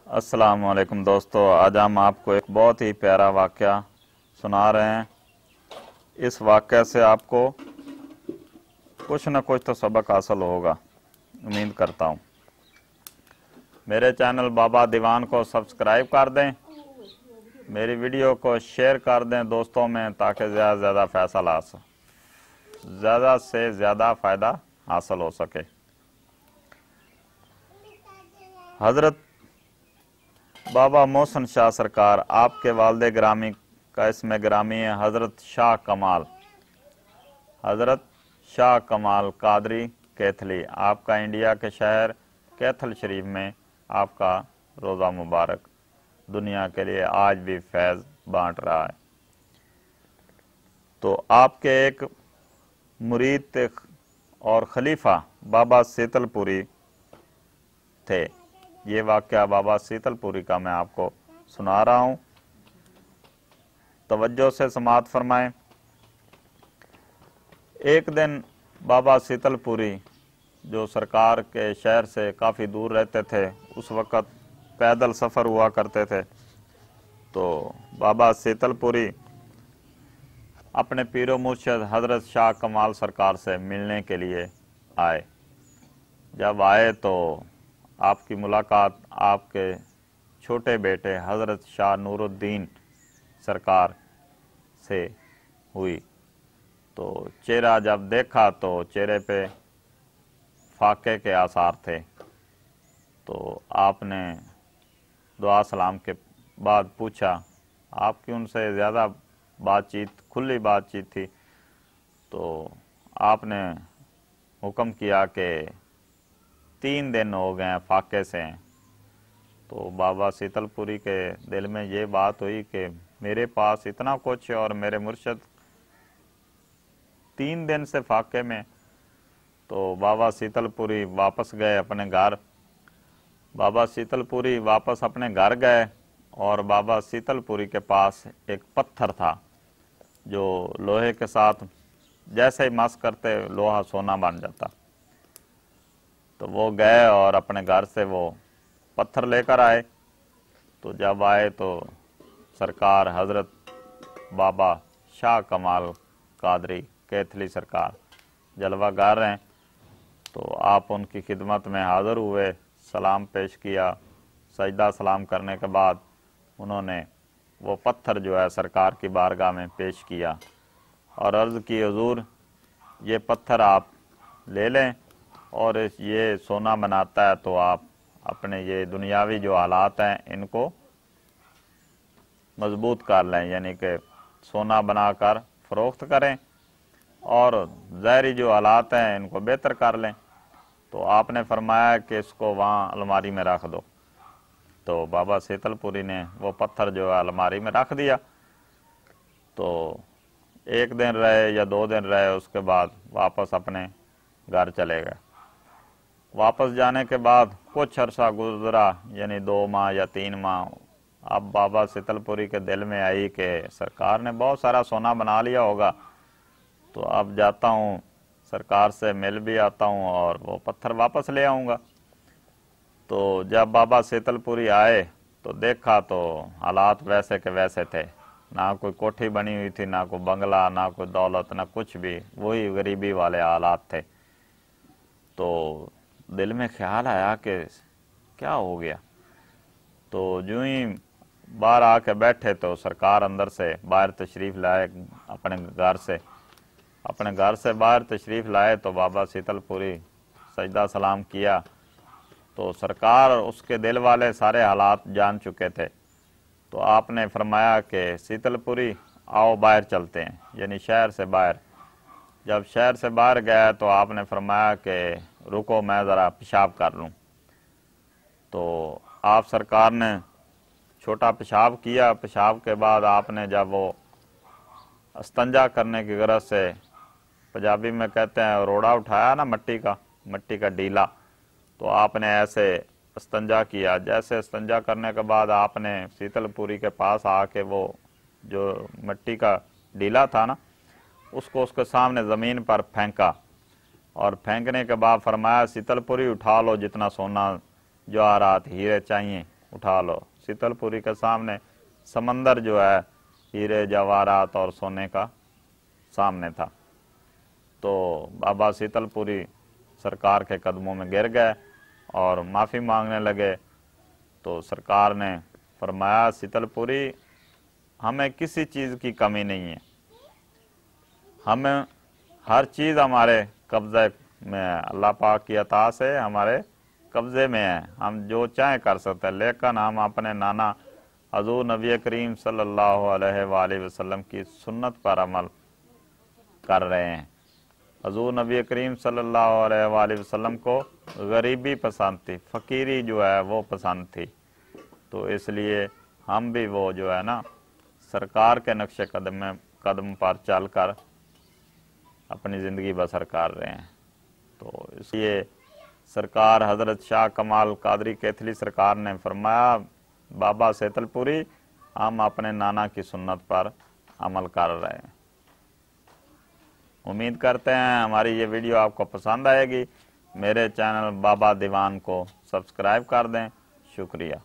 अस्सलाम वालेकुम दोस्तों, आज हम आपको एक बहुत ही प्यारा वाक़या सुना रहे हैं। इस वाक़ये से आपको कुछ न कुछ तो सबक हासिल होगा, उम्मीद करता हूँ। मेरे चैनल बाबा दीवान को सब्सक्राइब कर दें, मेरी वीडियो को शेयर कर दें दोस्तों में, ताकि ज़्यादा से ज़्यादा फ़ायदा हासिल हो सके। हज़रत बाबा मोहसिन शाह सरकार, आपके वालिद ग्रामी का इसमें ग्रामी है हज़रत शाह कमाल, हज़रत शाह कमाल कादरी कैथली। आपका इंडिया के शहर कैथल शरीफ में आपका रोज़ा मुबारक दुनिया के लिए आज भी फैज़ बांट रहा है। तो आपके एक मुरीद और खलीफा बाबा सीतलपुरी थे। ये वाक़या बाबा सीतलपुरी का मैं आपको सुना रहा हूँ, तवज्जो से समाअत फरमाएं। एक दिन बाबा सीतलपुरी, जो सरकार के शहर से काफ़ी दूर रहते थे, उस वक़्त पैदल सफ़र हुआ करते थे। तो बाबा सीतलपुरी अपने पीरो मुर्शिद हज़रत शाह कमाल सरकार से मिलने के लिए आए। जब आए तो आपकी मुलाकात आपके छोटे बेटे हज़रत शाह नूरुद्दीन सरकार से हुई। तो चेहरा जब देखा तो चेहरे पे फाके के आसार थे। तो आपने दुआ सलाम के बाद पूछा, आपकी उनसे ज़्यादा बातचीत, खुली बातचीत थी। तो आपने हुक्म किया कि 3 दिन हो गए हैं फाके से हैं। तो बाबा सीतलपुरी के दिल में ये बात हुई कि मेरे पास इतना कुछ है और मेरे मुर्शिद 3 दिन से फाके में। तो बाबा सीतलपुरी वापस गए अपने घर। बाबा सीतलपुरी वापस अपने घर गए और बाबा सीतलपुरी के पास एक पत्थर था, जो लोहे के साथ जैसे ही मस करते लोहा सोना बन जाता। तो वो गए और अपने घर से वो पत्थर लेकर आए। तो जब आए तो सरकार हज़रत बाबा शाह कमाल कादरी कैथली सरकार जलवागर हैं। तो आप उनकी खिदमत में हाज़िर हुए, सलाम पेश किया। सजदा सलाम करने के बाद उन्होंने वो पत्थर जो है सरकार की बारगाह में पेश किया और अर्ज़ की, हुज़ूर ये पत्थर आप ले लें और ये सोना बनाता है, तो आप अपने ये दुनियावी जो हालात हैं इनको मजबूत कर लें, यानी कि सोना बनाकर फ़रोख्त करें और ज़ाहरी जो हालात हैं इनको बेहतर कर लें। तो आपने फरमाया कि इसको वहाँ अलमारी में रख दो। तो बाबा सीतलपुरी ने वो पत्थर जो है अलमारी में रख दिया। तो 1 दिन रहे या 2 दिन रहे, उसके बाद वापस अपने घर चले गए। वापस जाने के बाद कुछ अरसा गुजरा, यानी 2 माह या 3 माह। अब बाबा सीतलपुरी के दिल में आई कि सरकार ने बहुत सारा सोना बना लिया होगा, तो अब जाता हूँ सरकार से मिल भी आता हूँ और वो पत्थर वापस ले आऊँगा। तो जब बाबा सीतलपुरी आए तो देखा तो हालात वैसे के वैसे थे। ना कोई कोठी बनी हुई थी, ना कोई बंगला, ना कोई दौलत, ना कुछ भी, वही गरीबी वाले हालात थे। तो दिल में ख्याल आया कि क्या हो गया। तो जो ही बाहर आके बैठे तो सरकार अंदर से बाहर तशरीफ़ लाए, अपने घर से बाहर तशरीफ़ लाए। तो बाबा सीतलपुरी सजदा सलाम किया। तो सरकार उसके दिल वाले सारे हालात जान चुके थे। तो आपने फरमाया कि सीतलपुरी आओ बाहर चलते हैं, यानी शहर से बाहर। जब शहर से बाहर गया तो आपने फरमाया कि रुको मैं ज़रा पेशाब कर लूँ। तो आप सरकार ने छोटा पेशाब किया। पेशाब के बाद आपने जब वो इस्तंजा करने की गरज से, पंजाबी में कहते हैं रोड़ा उठाया ना, मट्टी का डीला, तो आपने ऐसे इस्तंजा किया। जैसे इस्तंजा करने के बाद आपने सीतलपुरी के पास आके वो जो मट्टी का डीला था ना, उसको उसके सामने ज़मीन पर फेंका और फेंकने के बाद फरमाया सीतलपुरी उठा लो जितना सोना जवाहरात हीरे चाहिए उठा लो। शीतलपुरी के सामने समंदर जो है हीरे जवाहरात और सोने का सामने था। तो बाबा शीतलपुरी सरकार के कदमों में गिर गए और माफ़ी मांगने लगे। तो सरकार ने फरमाया, शीतलपुरी, हमें किसी चीज़ की कमी नहीं है, हमें हर चीज़ हमारे कब्ज़े में है, अल्लाह पाक की अता से हमारे कब्ज़े में है, हम जो चाहें कर सकते हैं। लेकिन हम अपने नाना हज़ूर नबी करीम सल्लल्लाहु अलैहि वसल्लम की सुन्नत पर अमल कर रहे हैं। हज़ूर नबी करीम सल्लल्लाहु अलैहि वसल्लम को गरीबी पसंद थी, फ़कीरी जो है वो पसंद थी। तो इसलिए हम भी वो जो है ना सरकार के नक्शे कदम पर चलकर अपनी ज़िंदगी बसर कर रहे हैं। तो इसलिए सरकार हज़रत शाह कमाल कादरी कैथली सरकार ने फरमाया, बाबा शीतलपुरी, हम अपने नाना की सुन्नत पर अमल कर रहे हैं। उम्मीद करते हैं हमारी ये वीडियो आपको पसंद आएगी। मेरे चैनल बाबा दीवान को सब्सक्राइब कर दें। शुक्रिया।